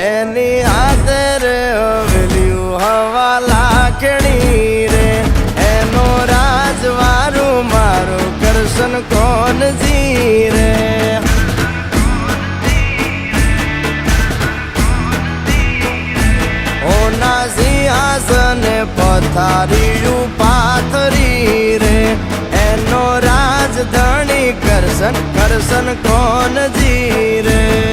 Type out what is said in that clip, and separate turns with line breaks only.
એની હાથે રે હવેલ્યું હવા લાખણી રે એનો રાજવારું મારું કરશન કોણ જી રે ઓના સિંહાસને પથારીયું પાથરી રે એનો રાજધણી કરશન કરશન કોણ જી રે